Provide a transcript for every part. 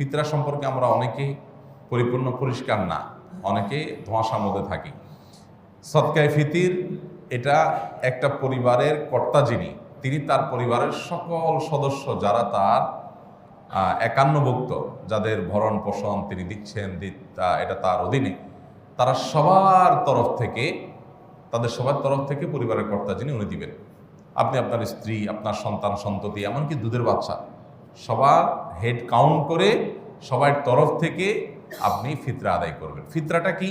ফিতরা সম্পর্কে আমরা অনেকে পরিপূর্ণ পরিষ্কার না, অনেকে ধোঁয়াশার মধ্যে থাকি। সদকায়ে ফিতির এটা একটা পরিবারের কর্তা যিনি, তিনি তার পরিবারের সকল সদস্য যারা তার একান্নভুক্ত, যাদের ভরণ পোষণ তিনি দিচ্ছেন, এটা তার অধীনে, তারা সবার তরফ থেকে, তাদের সবার তরফ থেকে পরিবারের কর্তা যিনি উনি দিবেন। আপনি আপনার স্ত্রী, আপনার সন্তান সন্ততি, এমনকি দুধের বাচ্চা, সবার হেড কাউন্ট করে সবার তরফ থেকে আপনি ফিতরা আদায় করবেন। ফিতরাটা কি?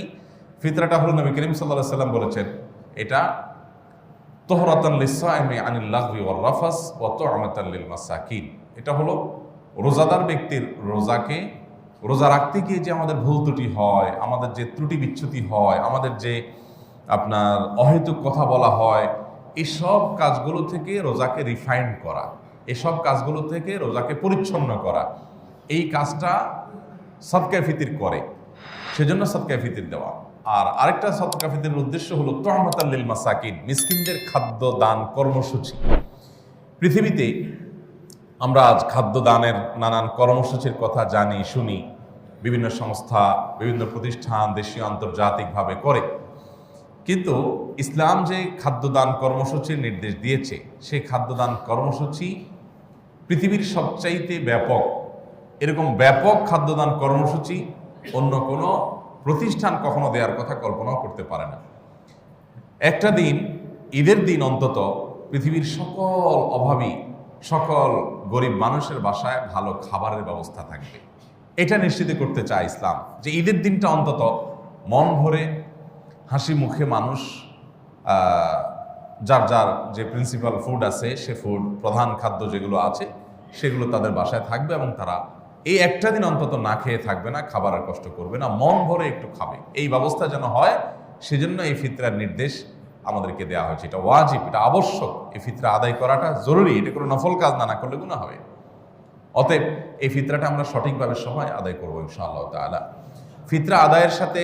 ফিতরাটা হলো নবী করিম সাল্লাল্লাহু আলাইহি ওয়াসাল্লাম বলেছেন, এটা তোহরাতান লিস-সাইমি আনিল লাগবি ওয়ার রাফাস ওয়া তু'মাতান লিল মাসাকিন। এটা হলো রোজাদার ব্যক্তির রোজা রাখতে গিয়ে যে আমাদের ভুল ত্রুটি হয়, আমাদের যে ত্রুটি বিচ্যুতি হয়, আমাদের যে আপনার অহেতুক কথা বলা হয়, এসব কাজগুলো থেকে রোজাকে রিফাইন করা, এসব কাজগুলো থেকে রোজাকে পরিচ্ছন্ন করা, এই কাজটা সদকায়ে ফিতির করে, সেজন্য সদকায়ে ফিতির দেওয়া। আর আরেকটা সদকায়ে ফিতিরের উদ্দেশ্য হলো তু'মাতান লিল মাসাকিন, মিসকিনদের খাদ্য দান কর্মসূচি। পৃথিবীতে আমরা আজ খাদ্য দানের নানান কর্মসূচির কথা জানি, শুনি, বিভিন্ন সংস্থা, বিভিন্ন প্রতিষ্ঠান দেশীয় আন্তর্জাতিকভাবে করে। কিন্তু ইসলাম যে খাদ্যদান কর্মসূচির নির্দেশ দিয়েছে, সেই খাদ্যদান কর্মসূচি পৃথিবীর সবচাইতে ব্যাপক। এরকম ব্যাপক খাদ্যদান কর্মসূচি অন্য কোনো প্রতিষ্ঠান কখনো দেওয়ার কথা কল্পনাও করতে পারে না। একটা দিন, ঈদের দিন অন্তত, পৃথিবীর সকল অভাবী, সকল গরিব মানুষের বাসায় ভালো খাবারের ব্যবস্থা থাকবে, এটা নিশ্চিত করতে চায় ইসলাম। যে ঈদের দিনটা অন্তত মন ভরে হাসি মুখে মানুষ যার যার যে প্রিন্সিপাল ফুড আছে, সে ফুড, প্রধান খাদ্য যেগুলো আছে, সেগুলো তাদের বাসায় থাকবে এবং তারা এই একটা দিন অন্তত না খেয়ে থাকবে না, খাবারের কষ্ট করবে না, মন ভরে একটু খাবে। এই ব্যবস্থা যেন হয়, সেজন্য এই ফিতরার নির্দেশ আমাদেরকে দেওয়া হয়েছে। এটা ওয়াজিব, এটা আবশ্যক। এই ফিতরা আদায় করাটা জরুরি, এটা কোনো নফল কাজ না, না করলে গুনাহ হবে। অতএব এই ফিতরাটা আমরা সঠিকভাবে সবাই আদায় করবো ইনশাআল্লাহ তাআলা। ফিতরা আদায়ের সাথে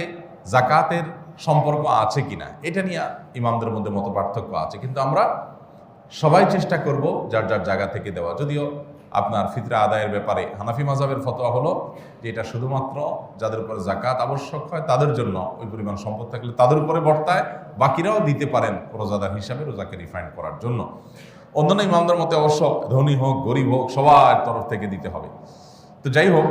যাকাতের সম্পর্ক আছে কিনা, এটা নিয়ে ইমামদের মধ্যে মত পার্থক্য আছে, কিন্তু আমরা সবাই চেষ্টা করব যার যার জায়গা থেকে দেওয়া। যদিও আপনার ফিতরা আদায়ের ব্যাপারে হানাফি মাযহাবের ফতোয়া হলো যে এটা শুধুমাত্র যাদের উপরে যাকাত আবশ্যক হয় তাদের জন্য, ওই পরিমাণ সম্পদ থাকলে তাদের উপরে বর্তায়, বাকিরাও দিতে পারেন রোজাদার হিসাবে রোজাকে রিফাইন করার জন্য। অন্যান্য ইমামদের মতে অবশ্য ধনী হোক গরিব হোক সবার তরফ থেকে দিতে হবে। তো যাই হোক,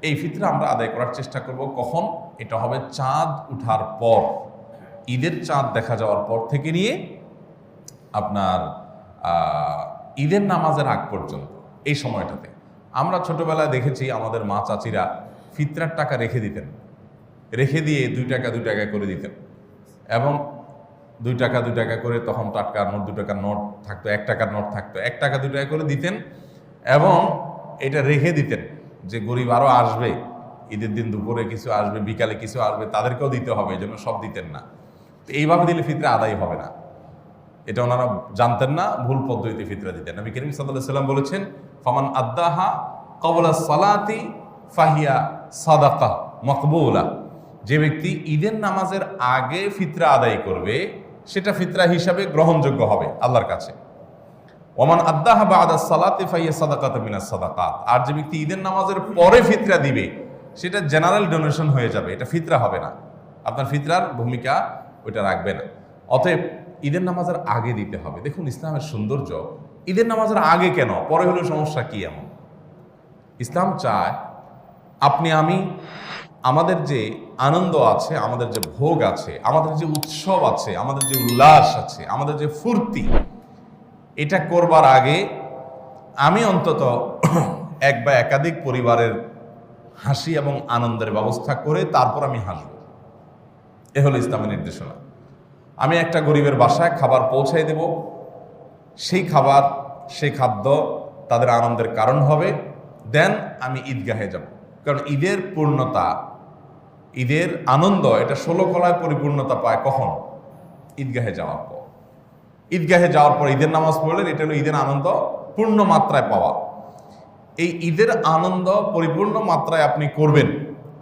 এই ফিতরা আমরা আদায় করার চেষ্টা করব। কখন? এটা হবে চাঁদ উঠার পর, ঈদের চাঁদ দেখা যাওয়ার পর থেকে নিয়ে আপনার ঈদের নামাজের আগ পর্যন্ত, এই সময়টাতে। আমরা ছোটবেলায় দেখেছি আমাদের মা চাচিরা ফিতরার টাকা রেখে দিতেন, রেখে দিয়ে 2 টাকা 2 টাকা করে দিতেন, এবং 2 টাকা 2 টাকা করে, তখন টাটকা নোট, 2 টাকার নোট থাকতো, 1 টাকার নোট থাকতো, 1 টাকা 2 টাকা করে দিতেন এবং এটা রেখে দিতেন যে গরিব আরও আসবে, ঈদের দিন দুপুরে কিছু আসবে, বিকালে কিছু আসবে, তাদেরকেও দিতে হবে, এই জন্য সব দিতেন না। তো এইভাবে দিলে ফিতরা আদায় হবে না, এটা ওনারা জানতেন না, ভুল পদ্ধতিতে ফিতরা দিতেন। নবী করিম সাল্লাল্লাহু আলাইহি ওয়াসাল্লাম বলেছেন, ফামান আদ্দাহা ক্বাবলা সালাতি ফাহিয়া সাদাকা মাকবুলা। যে ব্যক্তি ঈদের নামাজের আগে ফিতরা আদায় করবে, সেটা ফিতরা হিসাবে গ্রহণযোগ্য হবে আল্লাহর কাছে। ওমান আদ্দাহা বা'দা সালাতি ফাহিয়া সাদাকাতুম মিনাস সাদাকাত। আর যে ব্যক্তি ঈদের নামাজের পরে ফিতরা দিবে, সেটা জেনারেল ডোনেশন হয়ে যাবে, এটা ফিতরা হবে না, আপনার ফিতরার ভূমিকা ওইটা রাখবে না। অতএব ঈদের নামাজের আগে দিতে হবে। দেখুন ইসলামের সৌন্দর্য, ঈদের নামাজের আগে কেন, পরে হলে সমস্যা কি? এমন ইসলাম চায় আপনি আমি, আমাদের যে আনন্দ আছে, আমাদের যে ভোগ আছে, আমাদের যে উৎসব আছে, আমাদের যে উল্লাস আছে, আমাদের যে ফুর্তি, এটা করবার আগে আমি অন্তত এক বা একাধিক পরিবারের হাসি এবং আনন্দের ব্যবস্থা করে তারপর আমি হাসব। এ হলো ইসলামের নির্দেশনা। আমি একটা গরিবের বাসায় খাবার পৌঁছাই দেব, সেই খাবার, সেই খাদ্য তাদের আনন্দের কারণ হবে, দেন আমি ঈদগাহে যাব। কারণ ঈদের পূর্ণতা, ঈদের আনন্দ, এটা 16 কলায় পরিপূর্ণতা পায় কখন? ঈদগাহে যাওয়ার পর। ঈদগাহে যাওয়ার পর ঈদের নামাজ পড়লেন, এটা হলো ঈদের আনন্দ পূর্ণ মাত্রায় পাওয়া। এই ঈদের আনন্দ পরিপূর্ণ মাত্রায় আপনি করবেন,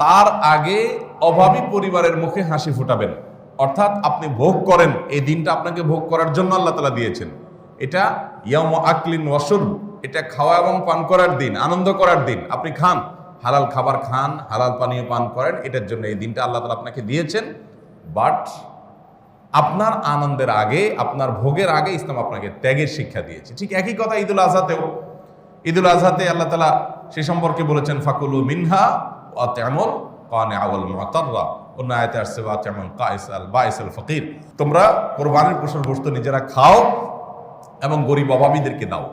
তার আগে অভাবী পরিবারের মুখে হাসি ফোটাবেন। অর্থাৎ আপনি ভোগ করেন, এই দিনটা আপনাকে ভোগ করার জন্য আল্লাহ তাআলা দিয়েছেন। এটা ইয়াউমু আকলিন ওয়া শুরব, এটা খাওয়া এবং পান করার দিন, আনন্দ করার দিন। আপনি খান, হালাল খাবার খান, হালাল পানীয় পান করেন, এটার জন্য এই দিনটা আল্লাহ তাআলা আপনাকে দিয়েছেন। বাট আপনার আনন্দের আগে, আপনার ভোগের আগে ইসলাম আপনাকে ত্যাগের শিক্ষা দিয়েছে। ঠিক একই কথা ঈদুল আজহাতেও। ঈদুল আজহাতে আল্লাহ তাআলা সে সম্পর্কে বলেছেন ফাকুলু মিনহা ওয়া তা'মুল কানিআ ওয়াল মুতাররা, অন্য আয়াতে আসছে ওয়া তা'মুল কাইসাল বাইসাল ফকির, তোমরা কোরবানির পশুর গোশত নিজেরা খাও এবং গরিব অভাবীদেরকে দাও।